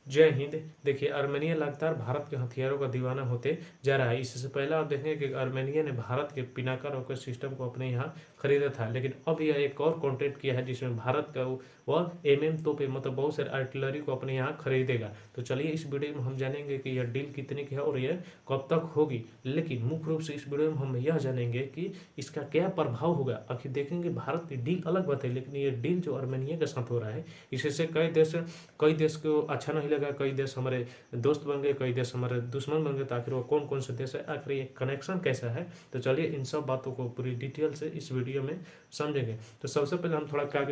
जय हिंद। देखिए, आर्मेनिया लगातार भारत के हथियारों का दीवाना होते जा रहा है। इससे पहले आप देखेंगे कि आर्मेनिया ने भारत के पिनाका रॉकेट सिस्टम को अपने यहाँ खरीदा था, लेकिन अब यह एक और कॉन्ट्रैक्ट किया है जिसमें भारत का वह तोपे मतलब बहुत सारे आर्टिलरी को अपने यहाँ खरीदेगा। तो चलिए इस वीडियो में हम जानेंगे कि यह डील कितने की है और यह कब तक होगी। लेकिन मुख्य रूप से इस वीडियो में हम यह जानेंगे कि इसका क्या प्रभाव होगा। आखिर देखेंगे भारत की डील अलग बात है, लेकिन ये डील जो आर्मेनिया के साथ हो रहा है इससे कई देश को अच्छा नहीं लगा। कई देश हमारे दोस्त बन गए, कई देश हमारे दुश्मन बन गए। तो आखिर वो कौन कौन से देश है, आखिर ये कनेक्शन कैसा है, तो चलिए इन सब बातों को पूरी डिटेल से इस वीडियो में समझेंगे। तो सबसे पहले हम थोड़ा क्या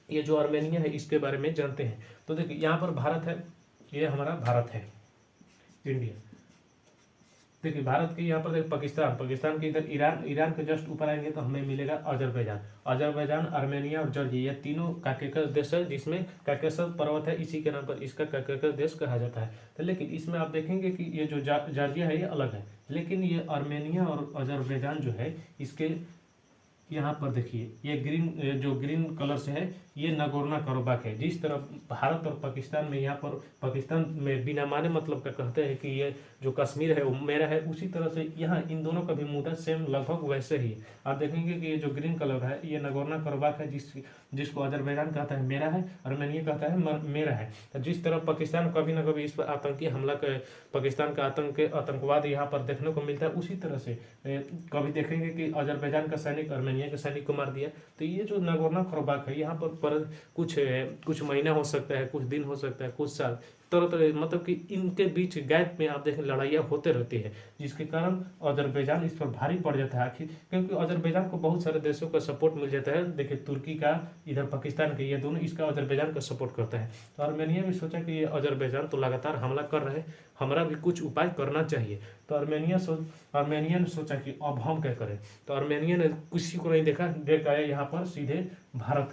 ये जो आर्मेनिया है इसके बारे में जानते हैं। तो देखिए, यहाँ पर भारत है, ये हमारा भारत है, इंडिया। देखिए, भारत के यहाँ पर देखिए पाकिस्तान के इधर ईरान के जस्ट ऊपर आएंगे तो हमें मिलेगा अजरबैजान, आर्मेनिया और जॉर्जिया। ये तीनों काकेकस देश है, जिसमें काकेशस पर्वत है, इसी के नाम पर इसका काकेकस देश कहा जाता है। तो लेकिन इसमें आप देखेंगे कि ये जो जॉर्जिया है ये अलग है, लेकिन ये आर्मेनिया और अजरबैजान जो है इसके यहाँ पर देखिए ये ग्रीन कलर से है, ये नगोर्नो कराबाख है। जिस तरह भारत और पाकिस्तान में यहाँ पर पाकिस्तान में बिना माने मतलब का कहते हैं कि ये जो कश्मीर है वो मेरा है, उसी तरह से यहाँ इन दोनों का भी मुद्दा सेम लगभग वैसे ही है। आप देखेंगे कि ये जो ग्रीन कलर है ये नगोर्नो कराबाख है, जिसको अजरबैजान कहता है मेरा है, आर्मेनिया कहता है मेरा है। तो जिस तरह पाकिस्तान कभी ना कभी इस पर आतंकी हमला कर पाकिस्तान का आतंकवाद यहाँ पर देखने को मिलता है, उसी तरह से कभी देखेंगे कि अजरबैजान का सैनिक आर्मेनिया के सैनिक को मार दिया। तो ये जो नगोर्नो कराबाख है यहाँ पर कुछ महीना हो सकता है, कुछ दिन हो सकता है, कुछ साल, तरह तरह मतलब कि इनके बीच गैप में आप देखें लड़ाइयाँ होते रहती है, जिसके कारण अजरबैजान इस पर भारी पड़ जाता है। आखिर क्योंकि अजरबैजान को बहुत सारे देशों का सपोर्ट मिल जाता है। देखिए, तुर्की का, इधर पाकिस्तान के, ये दोनों इसका अजरबैजान का सपोर्ट करता है। तो आर्मेनिया भी सोचा कि ये अजरबैजान तो लगातार हमला कर रहे हैं, हमारा भी कुछ उपाय करना चाहिए। तो आर्मेनिया ने सोचा कि अब हम क्या करें। तो आर्मेनिया ने किसी को नहीं देख आया यहाँ पर सीधे भारत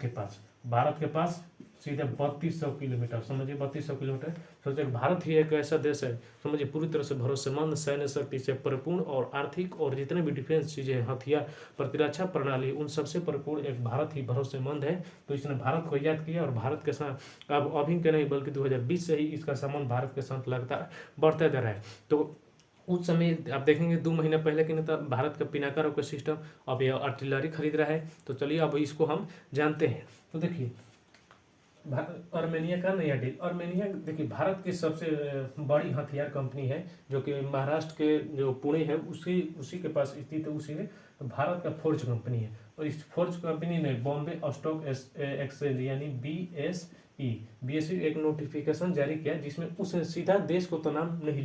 के पास सीधे 3200 किलोमीटर, समझिए 3200 किलोमीटर। सोचिए भारत ही एक ऐसा देश है, समझिए पूरी तरह से भरोसेमंद, सैन्य शक्ति से परिपूर्ण और आर्थिक और जितने भी डिफेंस चीजें हैं, हथियार, प्रतिरक्षा प्रणाली, उन सबसे परिपूर्ण एक भारत ही भरोसेमंद है। तो इसने भारत को याद किया और भारत के साथ अब अभी के नहीं बल्कि 2020 से ही इसका संबंध भारत के साथ लगातार बढ़ता जा रहा है। तो उस समय आप देखेंगे 2 महीना पहले के नेता भारत का पिनाका रॉकेट सिस्टम, अब यह आर्टिलरी खरीद रहा है। तो चलिए अब इसको हम जानते हैं। तो देखिए, आर्मेनिया का नया डील। आर्मेनिया देखिए भारत की सबसे बड़ी हथियार कंपनी है, जो कि महाराष्ट्र के जो पुणे है उसी के पास स्थित है। उसी में भारत का फोर्ज कंपनी है, और इस फोर्ज कंपनी ने बॉम्बे स्टॉक एक्सचेंज यानी BSE एक नोटिफिकेशन जारी किया, जिसमें उसने सीधा देश का नाम नहीं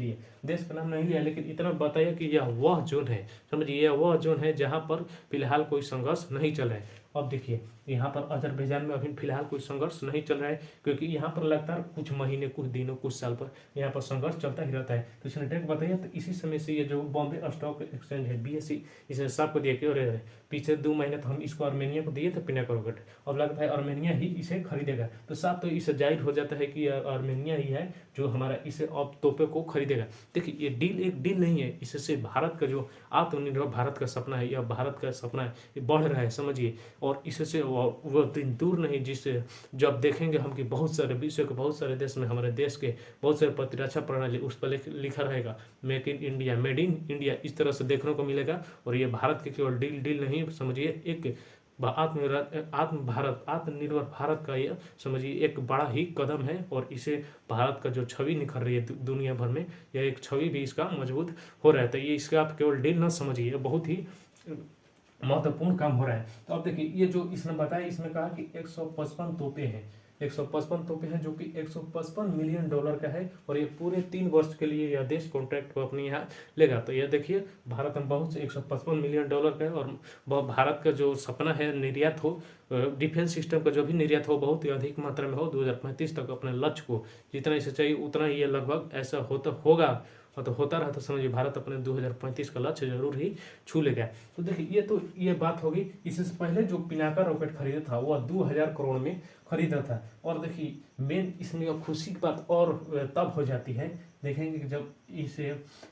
लिया, लेकिन इतना बताया कि यह वह जोन है, समझिए यह वह जोन है जहां पर फिलहाल कोई संघर्ष नहीं चल रहा है। अब देखिए, यहाँ पर अजरबैजान में अभी फिलहाल कोई संघर्ष नहीं चल रहा है, क्योंकि यहाँ पर लगातार कुछ महीने, कुछ दिनों, कुछ साल पर यहाँ पर संघर्ष चलता ही रहता है। तो इसने डेट बताया, तो इसी समय से ये जो बॉम्बे स्टॉक एक्सचेंज है BSE, इसने सबको दिया कि अरे पीछे 2 महीने तो हम इसको आर्मेनिया को दिए थे पिनाका रॉकेट, अब लगता है आर्मेनिया ही इसे खरीदेगा। तो साफ तो इसे जाहिर हो जाता है कि आर्मेनिया ही है जो हमारा इसे अब तोपे को खरीदेगा। देखिए, ये डील एक डील नहीं है, इससे भारत का जो आत्मनिर्भर भारत का सपना है, यह भारत का सपना है, ये बढ़ रहा है, समझिए। और इससे वो दिन दूर नहीं जिससे जब देखेंगे हम कि बहुत सारे विश्व के बहुत सारे देश में हमारे देश के बहुत सारे प्रतिरक्षा प्रणाली उस पर लिखा रहेगा मेड इन इंडिया, इस तरह से देखने को मिलेगा। और ये भारत के केवल डील नहीं, समझिए एक आत्मनिर्भर भारत का ये समझिए एक बड़ा ही कदम है। और इसे भारत का जो छवि निखर रही है दुनिया भर में, यह एक छवि भी इसका मजबूत हो रहा है। तो ये इसका आप केवल डील ना समझिए, बहुत ही महत्वपूर्ण काम हो रहा है। तो अब देखिए, ये जो इसने बताया, इसमें कहा कि 155 तोपे हैं, 155 तोपे हैं, जो कि $155 मिलियन का है। और ये पूरे 3 वर्ष के लिए यह देश कॉन्ट्रैक्ट को अपने यहाँ लेगा। तो यह देखिए, भारत में बहुत से $155 मिलियन का है, और भारत का जो सपना है निर्यात हो, डिफेंस सिस्टम का जो भी निर्यात हो बहुत ही अधिक मात्रा में हो, 2035 तक अपने लक्ष्य को जितना इसे चाहिए उतना ही ये लगभग ऐसा होगा। तो होता रहा तो समझिए भारत अपने 2035 का लक्ष्य जरूर ही छू लेगा। तो देखिए, ये बात होगी। इससे पहले जो पिनाका रॉकेट खरीदा था वह 2000 करोड़ में खरीदा था। और देखिए, मेन इसमें खुशी की बात और तब हो जाती है, देखेंगे कि जब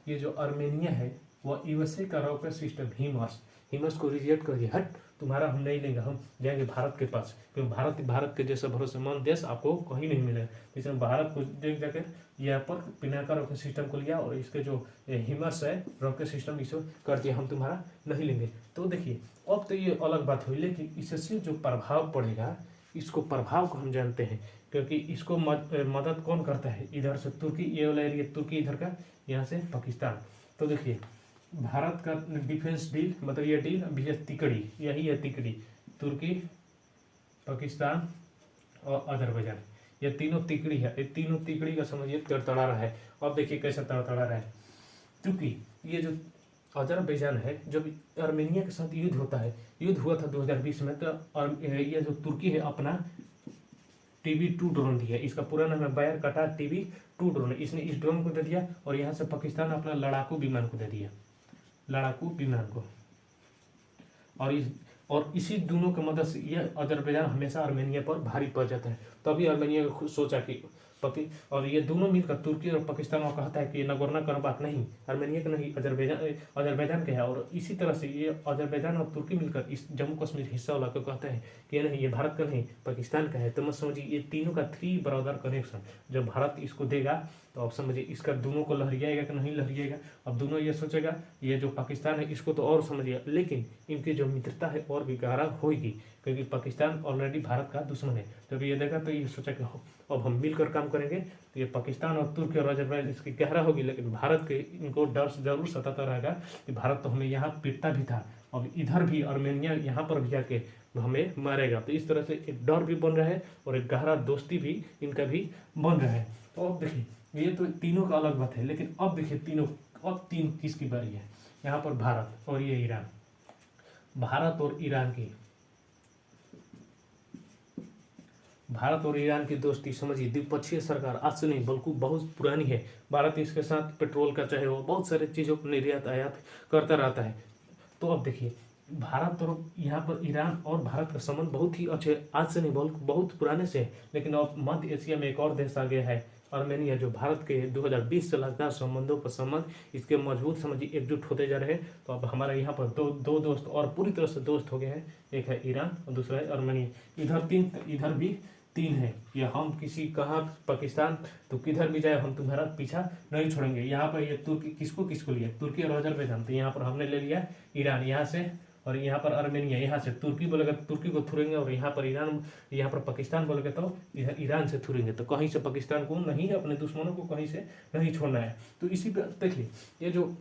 ये जो आर्मेनिया है वह USA का रॉकेट सिस्टम हिमर्स को रिजेक्ट कर दिया, हट तुम्हारा हम नहीं लेंगे, हम जाएंगे भारत के पास, क्योंकि भारत के जैसा भरोसेमंद देश आपको कहीं नहीं मिलेगा। इसमें भारत को देख जाकर यहाँ पर पिनाका रॉकेट सिस्टम को लिया और इसके जो हिमस है रॉकेट सिस्टम इसको कर दिया, हम तुम्हारा नहीं लेंगे। तो देखिए अब तो ये अलग बात हुई, लेकिन इससे जो प्रभाव पड़ेगा, इसको प्रभाव को हम जानते हैं, क्योंकि इसको मदद कौन करता है, इधर से तुर्की, ये वाला एरिया तुर्की इधर का, यहाँ से पाकिस्तान। तो देखिए भारत का डिफेंस डील, मतलब ये डील अभी है तिकड़ी, यही है तिकड़ी, तुर्की, पाकिस्तान और अजरबैजान, ये तीनों तिकड़ी है। ये तीनों तिकड़ी का समझिए तड़तड़ा रहा है। अब देखिए कैसा तड़तड़ा रहा है, क्योंकि ये जो अजरबैजान है, जब आर्मेनिया के साथ युद्ध होता है, युद्ध हुआ था 2020 में, तो और ये जो तुर्की है अपना TB2 ड्रोन दिया, इसका पूरा नाम है बायर कटार TB2 ड्रोन, इसने इस ड्रोन को दे दिया, और यहाँ से पाकिस्तान अपना लड़ाकू विमान को दे दिया, लड़ाकू विमान को। और इसी दोनों की मदद से ये अजरबैजान हमेशा आर्मेनिया पर भारी पड़ जाता है। तभी आर्मेनिया को सोचा कि और ये दोनों मिलकर तुर्की और पाकिस्तान को कहता है कि नगोर्नो कराबाख नहीं आर्मेनिया का नहीं, अजरबैजान का है। और इसी तरह से ये अजरबैजान और तुर्की मिलकर इस जम्मू कश्मीर हिस्सा वाला को कहते हैं कि नहीं ये भारत का नहीं पाकिस्तान का है। तो मत समझिए ये तीनों का 3 ब्रदर कनेक्शन, जब भारत इसको देगा तो आप समझिए इसका दोनों को लहरियाएगा कि नहीं लहरिएगा। अब दोनों ये सोचेगा, ये जो पाकिस्तान है इसको तो और समझिए, लेकिन इनकी जो मित्रता है और भी गहरा होगी, क्योंकि पाकिस्तान ऑलरेडी भारत का दुश्मन है। जब ये देखा तो ये सोचा कि अब हम मिलकर काम करेंगे, तो ये पाकिस्तान और तुर्की और अजरबैजान इसकी गहरा होगी, लेकिन भारत के इनको डर जरूर सताता रहेगा कि भारत तो हमें यहाँ पीटता भी था, अब इधर भी आर्मेनिया यहाँ पर भी जाके हमें मारेगा। तो इस तरह से एक डर भी बन रहा है और एक गहरा दोस्ती भी इनका भी बन रहा है। तो अब देखिए ये तो तीनों का अलग बात है, लेकिन अब देखिए अब तीन किसकी बारी है, यहाँ पर भारत और ये ईरान, भारत और ईरान की दोस्ती समझिए द्विपक्षीय सरकार आज से नहीं बल्कि बहुत पुरानी है। भारत इसके साथ पेट्रोल का चाहे वो बहुत सारे चीज़ों को निर्यात आयात करता रहता है। तो अब देखिए भारत और यहाँ पर ईरान और भारत का संबंध बहुत ही अच्छे आज से नहीं बल्कि बहुत पुराने से है। लेकिन अब मध्य एशिया में एक और देश आ गया है आर्मेनिया, जो भारत के 2020 से लगातार संबंधों पर संबंध इसके मजबूत समझिए एकजुट होते जा रहे हैं। तो अब हमारे यहाँ पर दो दोस्त और पूरी तरह से दोस्त हो गए हैं, एक है ईरान और दूसरा है आर्मेनिया। इधर भी तीन है, या हम किसी कहाँ पाकिस्तान तो किधर भी जाए हम तुम्हारा पीछा नहीं छोड़ेंगे। यहाँ पर ये तुर्की किसको लिया, तुर्की और अजरबैजान, तो यहाँ पर हमने ले लिया ईरान यहाँ से, और यहाँ पर आर्मेनिया, यहाँ से तुर्की बोलेगा तुर्की को थुरेंगे, और यहाँ पर ईरान, यहाँ पर पाकिस्तान बोलेगा तो इधर ईरान से थुरेंगे। तो कहीं से पाकिस्तान को नहीं, अपने दुश्मनों को कहीं से नहीं छोड़ना है। तो इसी पर देखिए ये जो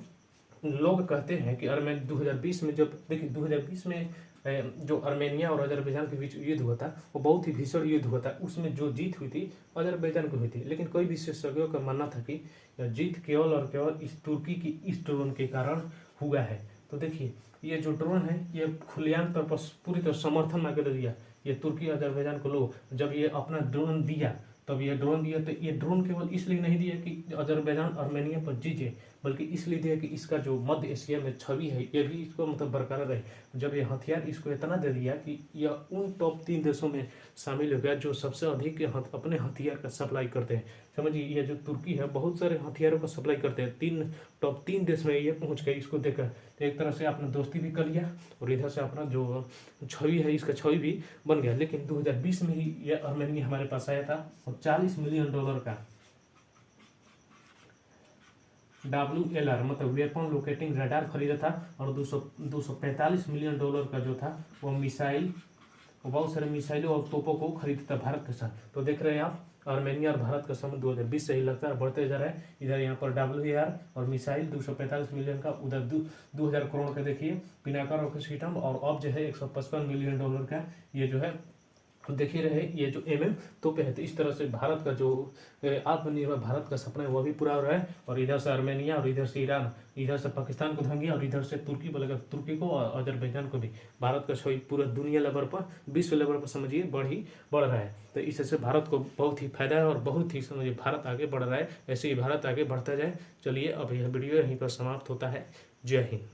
लोग कहते हैं कि 2020 में, जब देखिए 2020 में जो आर्मेनिया और अजरबैजान के बीच युद्ध हुआ था वो बहुत ही भीषण युद्ध हुआ था, उसमें जो जीत हुई थी अजरबैजान को हुई थी। लेकिन कई विशेषज्ञों का मानना था कि जीत केवल और केवल इस तुर्की की इस ड्रोन के कारण हुआ है। तो देखिए ये जो ड्रोन है ये खुलेआम तौर पर पूरी तरह समर्थन आगे दे दिया ये तुर्की अजरबैजान को लोग, जब ये अपना ड्रोन दिया तब ये ड्रोन दिया, तो ये ड्रोन केवल इसलिए नहीं दिया कि अजरबैजान आर्मेनिया पर जीते, बल्कि इसलिए दिया कि इसका जो मध्य एशिया में छवि है ये भी इसको मतलब बरकरार रहे। जब ये हथियार इसको इतना दे दिया कि यह उन टॉप 3 देशों में शामिल हो गया जो सबसे अधिक अपने हथियार का सप्लाई करते हैं। समझिए ये जो तुर्की है बहुत सारे हथियारों का सप्लाई करते हैं, टॉप 3 देश में ये पहुंच गए। इसको देखकर तो एक तरह से अपना दोस्ती भी कर लिया और इधर से अपना जो छवि है इसका छवि भी बन गया। लेकिन 2020 में ही ये आर्मेनिया हमारे पास आया था और $40 मिलियन का WLR मतलब वेपन लोकेटिंग रडार खरीदा था, और 245 मिलियन डॉलर का जो था वो मिसाइल, बहुत सारे मिसाइलों और तोपों को खरीदा था भारत के साथ। तो देख रहे हैं आप आर्मेनिया और भारत का संबंध 2020 से ही लगातार बढ़ते जा रहा है। इधर यहाँ पर WLR और मिसाइल 245 मिलियन का, उधर 2000 करोड़ का देखिए पिनाका रॉकेट सिस्टम, और अब जो है $155 मिलियन का ये जो है देखिए रहे ये जो तोपे है। तो इस तरह से भारत का जो आत्मनिर्भर भारत का सपना है वो भी पूरा हो रहा है। और इधर से आर्मेनिया और इधर से ईरान, इधर से पाकिस्तान को धंगी, और इधर से तुर्की बोलेगा तुर्की को और अजरबैजान को भी। भारत का छवि पूरा दुनिया लेवल पर, विश्व लेवल पर समझिए बढ़ रहा है। तो इससे भारत को बहुत ही फायदा है और बहुत ही समझिए भारत आगे बढ़ रहा है। ऐसे ही भारत आगे बढ़ता जाए। चलिए अब यह वीडियो यहीं पर समाप्त होता है। जय हिंद।